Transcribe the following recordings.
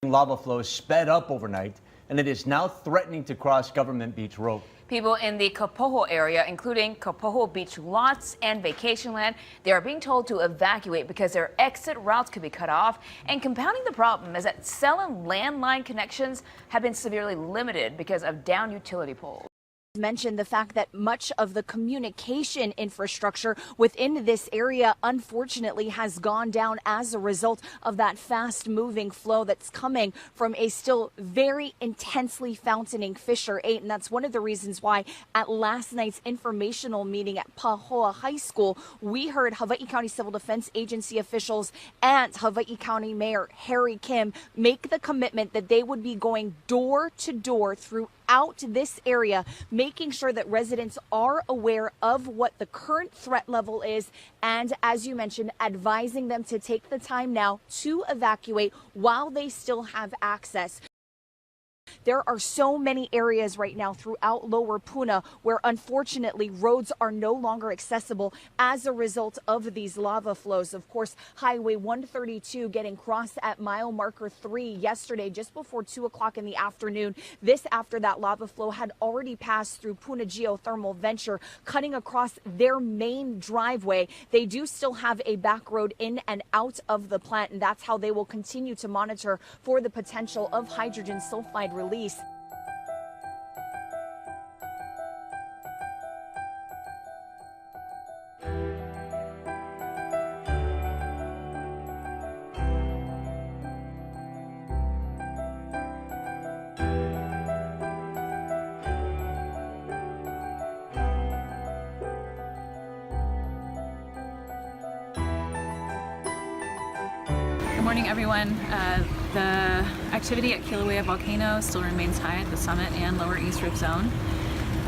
Lava flows sped up overnight, and it is now threatening to cross Government Beach Road. People in the Kapoho area, including Kapoho beach lots and vacation land, they are being told to evacuate because their exit routes could be cut off. And compounding the problem is that cell and landline connections have been severely limited because of down utility poles. Mentioned the fact that much of the communication infrastructure within this area unfortunately has gone down as a result of that fast moving flow that's coming from a still very intensely fountaining Fissure 8. And that's one of the reasons why at last night's informational meeting at Pahoa High School, we heard Hawaii County Civil Defense Agency officials and Hawaii County Mayor Harry Kim make the commitment that they would be going door to door throughout this area, making sure that residents are aware of what the current threat level is, and as you mentioned, advising them to take the time now to evacuate while they still have access. There are so many areas right now throughout Lower Puna where unfortunately roads are no longer accessible as a result of these lava flows. Of course, Highway 132 getting crossed at mile marker 3 yesterday just before 2 o'clock in the afternoon. This after that lava flow had already passed through Puna Geothermal Venture, cutting across their main driveway. They do still have a back road in and out of the plant, and that's how they will continue to monitor for the potential of hydrogen sulfide release. Good morning, everyone. The activity at Kilauea Volcano still remains high at the summit and lower East Rift Zone.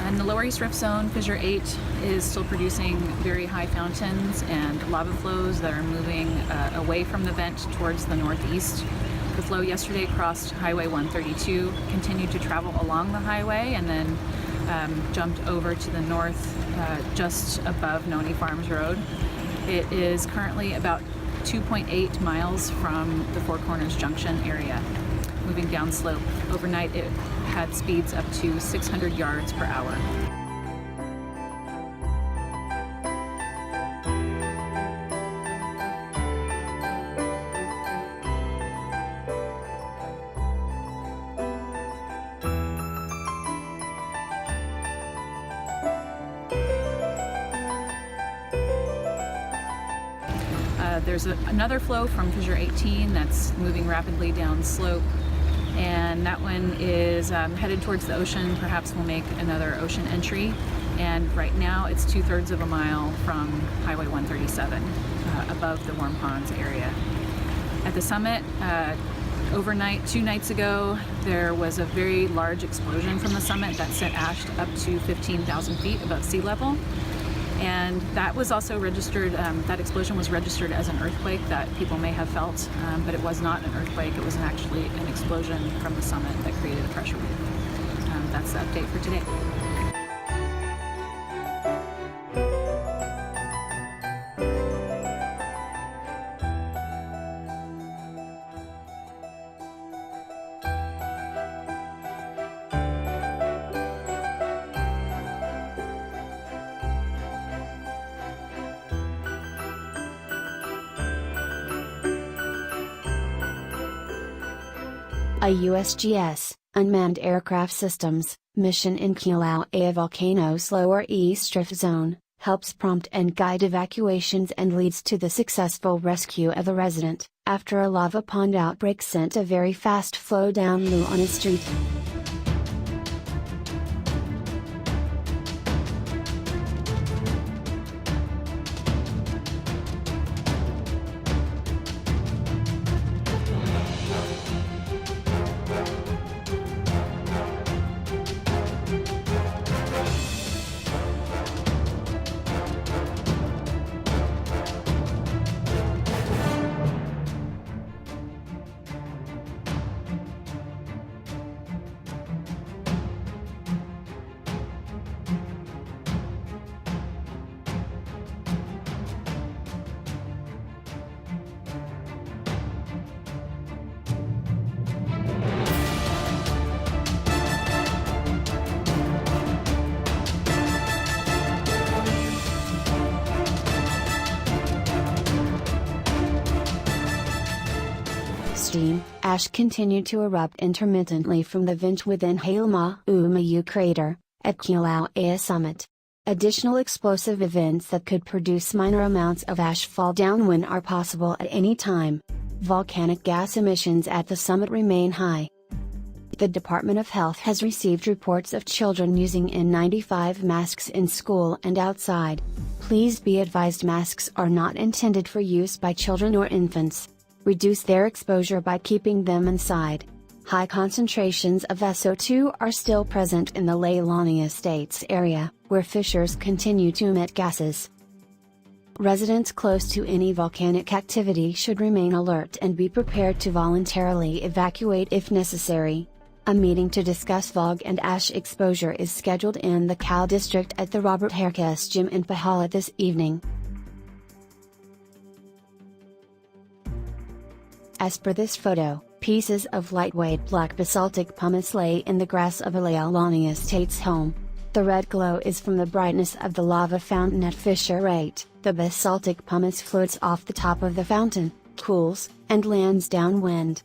In the lower East Rift Zone, Fissure 8 is still producing very high fountains and lava flows that are moving away from the vent towards the northeast. The flow yesterday crossed Highway 132, continued to travel along the highway, and then jumped over to the north just above Noni Farms Road. It is currently about 2.8 miles from the Four Corners Junction area, moving downslope. Overnight, it had speeds up to 600 yards per hour. There's another flow from Fissure 18 that's moving rapidly down slope, and that one is headed towards the ocean. Perhaps we'll make another ocean entry, and right now it's 2/3 of a mile from Highway 137 above the Warm Ponds area. At the summit, overnight, 2 nights ago, there was a very large explosion from the summit that sent ash up to 15,000 feet above sea level. And that was also registered, that explosion was registered as an earthquake that people may have felt, but it was not an earthquake. It was actually an explosion from the summit that created a pressure wave. That's the update for today. A USGS, Unmanned Aircraft Systems, mission in Kilauea Volcano's lower East Rift Zone, helps prompt and guide evacuations and leads to the successful rescue of a resident, after a lava pond outbreak sent a very fast flow down Lu'ana Street. steam, ash continued to erupt intermittently from the vent within Halema-Umayu crater, at Kilauea summit. Additional explosive events that could produce minor amounts of ash fall downwind are possible at any time. Volcanic gas emissions at the summit remain high. The Department of Health has received reports of children using N95 masks in school and outside. Please be advised masks are not intended for use by children or infants. Reduce their exposure by keeping them inside. High concentrations of SO2 are still present in the Leilani Estates area, where fissures continue to emit gases. Residents close to any volcanic activity should remain alert and be prepared to voluntarily evacuate if necessary. A meeting to discuss fog and ash exposure is scheduled in the Cal District at the Robert Herkes Gym in Pahala this evening. As per this photo, pieces of lightweight black basaltic pumice lay in the grass of a Leilani Estates home. The red glow is from the brightness of the lava fountain at Fissure 8. The basaltic pumice floats off the top of the fountain, cools, and lands downwind.